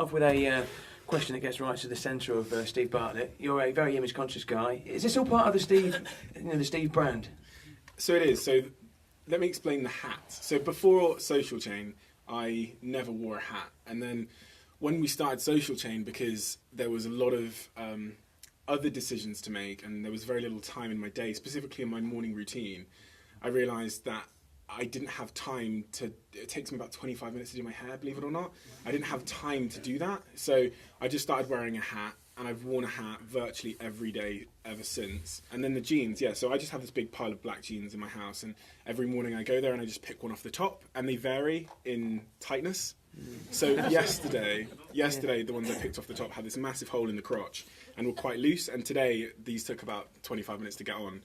off with a question that gets right to the centre of Steve Bartlett. You're a very image-conscious guy. Is this all part of the Steve brand? So it is. So let me explain the hat. So before Social Chain, I never wore a hat. And then when we started Social Chain, because there was a lot of other decisions to make and there was very little time in my day, specifically in my morning routine, I realised that I didn't have time to, it takes me about 25 minutes to do my hair, believe it or not. I didn't have time to do that. So I just started wearing a hat, and I've worn a hat virtually every day ever since. And then the jeans, yeah, so I just have this big pile of black jeans in my house, and every morning I go there and I just pick one off the top, and they vary in tightness. So yesterday, the ones I picked off the top had this massive hole in the crotch and were quite loose, and today these took about 25 minutes to get on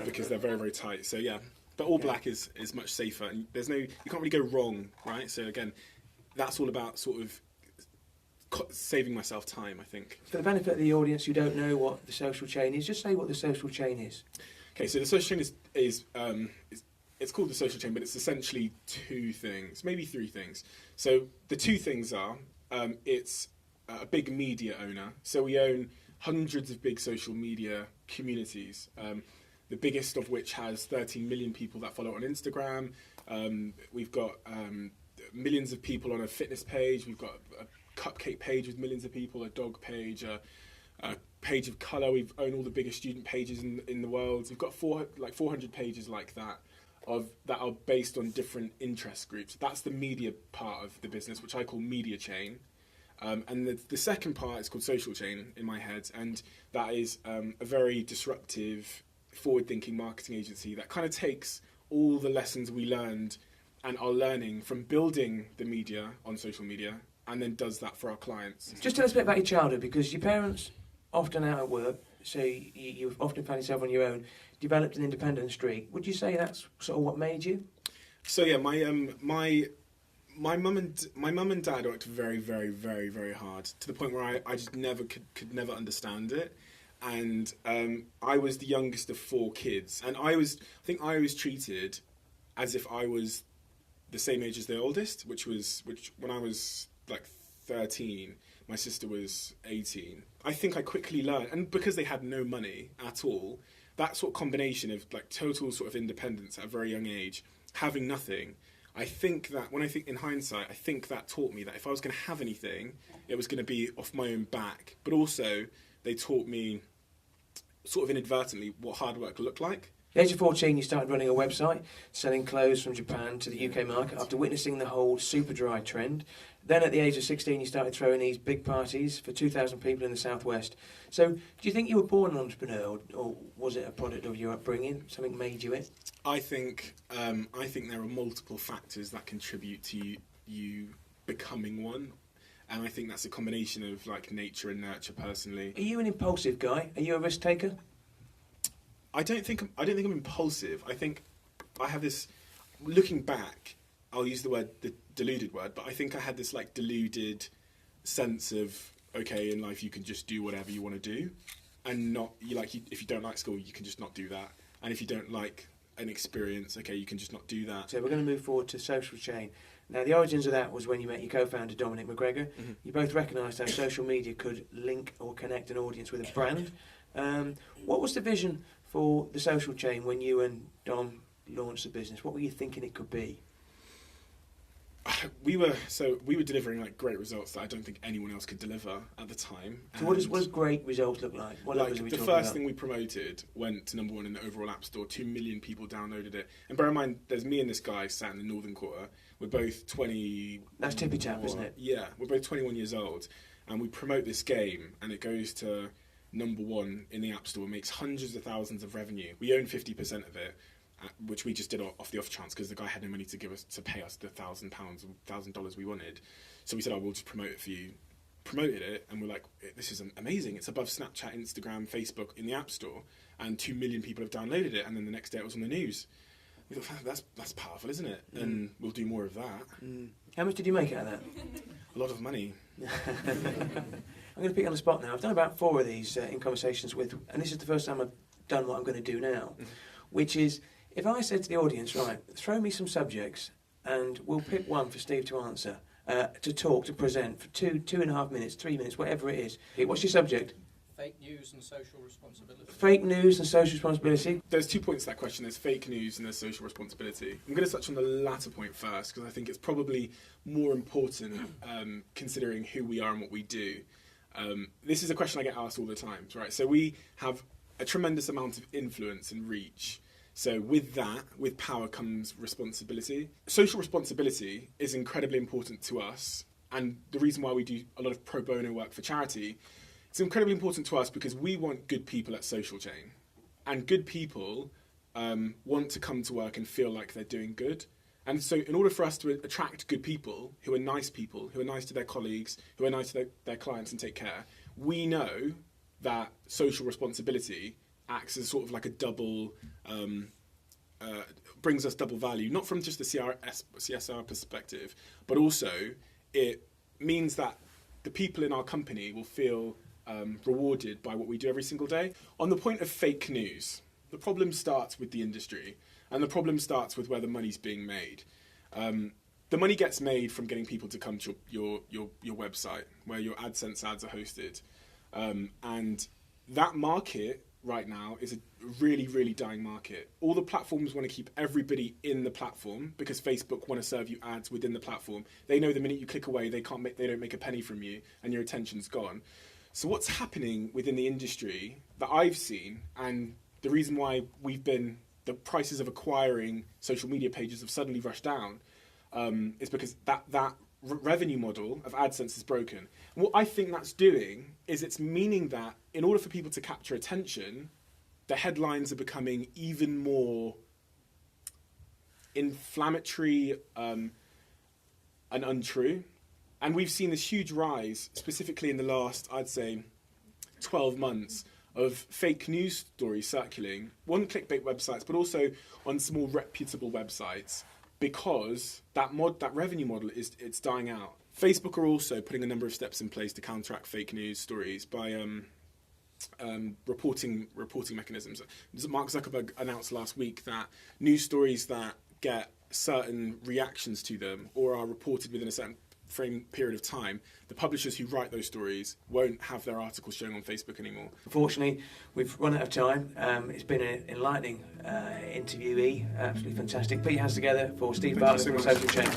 because they're very, very tight. So yeah. But all black is much safer, and you can't really go wrong, right? So again, that's all about sort of saving myself time, I think. For the benefit of the audience who don't know what the Social Chain is, just say what the Social Chain is. Okay, so the Social Chain is it's called the Social Chain, but it's essentially two things, maybe three things. So the two things are, it's a big media owner. So we own hundreds of big social media communities. The biggest of which has 13 million people that follow on Instagram. We've got millions of people on a fitness page. We've got a cupcake page with millions of people, a dog page, a page of colour. We own all the biggest student pages in the world. We've got 400 pages like that that are based on different interest groups. That's the media part of the business, which I call Media Chain. And the second part is called Social Chain in my head, and that is a very disruptive, forward-thinking marketing agency that kind of takes all the lessons we learned and are learning from building the media on social media and then does that for our clients. Just tell us a bit about your childhood, because your parents often out at work, so you've often found yourself on your own, developed an independent streak. Would you say that's sort of what made you? So yeah, my mum and dad worked very, very, very, very hard to the point where I just never could never understand it. And I was the youngest of 4 kids, and I think I was treated as if I was the same age as the oldest, which when I was like 13, my sister was 18. I think I quickly learned, and because they had no money at all, that sort of combination of like total sort of independence at a very young age, having nothing, I think that when I think in hindsight, I think that taught me that if I was going to have anything, it was going to be off my own back. But also, they taught me sort of inadvertently what hard work looked like. At the age of 14, you started running a website, selling clothes from Japan to the UK market after witnessing the whole super dry trend. Then at the age of 16, you started throwing these big parties for 2,000 people in the southwest. So do you think you were born an entrepreneur, or was it a product of your upbringing? Something made you it? I think there are multiple factors that contribute to you becoming one. And I think that's a combination of like nature and nurture personally. Are you an impulsive guy? Are you a risk taker? I don't think I'm impulsive. I think I have this, looking back, I'll use the deluded word, but I think I had this like deluded sense of, okay, in life you can just do whatever you want to do, and not, if you don't like school, you can just not do that. And if you don't like an experience, okay, you can just not do that. So we're going to move forward to Social Chain. Now, the origins of that was when you met your co-founder, Dominic McGregor. Mm-hmm. You both recognised how social media could link or connect an audience with a brand. What was the vision for the Social Chain when you and Dom launched the business? What were you thinking it could be? We were delivering like great results that I don't think anyone else could deliver at the time. So what does great results look like? What like the first thing we promoted went to #1 in the overall app store. 2 million people downloaded it. And bear in mind, there's me and this guy sat in the Northern Quarter. We're both 20. That's tippy tap, isn't it? Yeah, we're both 21 years old, and we promote this game, and it goes to #1 in the app store. Makes hundreds of thousands of revenue. We own 50% of it, which we just did off the off chance because the guy had no money to pay us the £1,000 or $1,000 we wanted. So we said, we'll just promote it for you. Promoted it, and we're like, this is amazing. It's above Snapchat, Instagram, Facebook in the App Store, and 2 million people have downloaded it. And then the next day it was on the news. We thought, that's powerful, isn't it? Mm. And we'll do more of that. Mm. How much did you make out of that? A lot of money. I'm going to pick you on the spot now. I've done about 4 of these in conversations with, and this is the first time I've done what I'm going to do now, which is, if I said to the audience, right, throw me some subjects and we'll pick one for Steve to answer, to present for 2.5 minutes, 3 minutes, whatever it is. What's your subject? Fake news and social responsibility. Fake news and social responsibility. There's 2 points to that question. There's fake news and there's social responsibility. I'm going to touch on the latter point first because I think it's probably more important considering who we are and what we do. This is a question I get asked all the time, right? So we have a tremendous amount of influence and reach. So with that, with power comes responsibility. Social responsibility is incredibly important to us. And the reason why we do a lot of pro bono work for charity, it's incredibly important to us because we want good people at Social Chain. And good people want to come to work and feel like they're doing good. And so in order for us to attract good people, who are nice to their colleagues, who are nice to their clients and take care, we know that social responsibility acts as sort of like a double, brings us double value, not from just the CSR perspective, but also it means that the people in our company will feel rewarded by what we do every single day. On the point of fake news, the problem starts with the industry, and the problem starts with where the money's being made. The money gets made from getting people to come to your website, where your AdSense ads are hosted. And that market right now is a really, really dying market. All the platforms want to keep everybody in the platform because Facebook want to serve you ads within the platform. They know the minute you click away, they don't make a penny from you and your attention's gone. So what's happening within the industry that I've seen, and the reason why the prices of acquiring social media pages have suddenly rushed down, is because that revenue model of AdSense is broken. And what I think that's doing is it's meaning that in order for people to capture attention, the headlines are becoming even more inflammatory and untrue. And we've seen this huge rise, specifically in the last, I'd say, 12 months, of fake news stories circulating on clickbait websites, but also on small reputable websites, because that revenue model it's dying out. Facebook are also putting a number of steps in place to counteract fake news stories by reporting mechanisms. Mark Zuckerberg announced last week that news stories that get certain reactions to them or are reported within a certain frame period of time, the publishers who write those stories won't have their articles showing on Facebook anymore. Unfortunately, we've run out of time. It's been an enlightening interviewee, absolutely fantastic. Put your hands together for Steve Bartlett from Social Chain.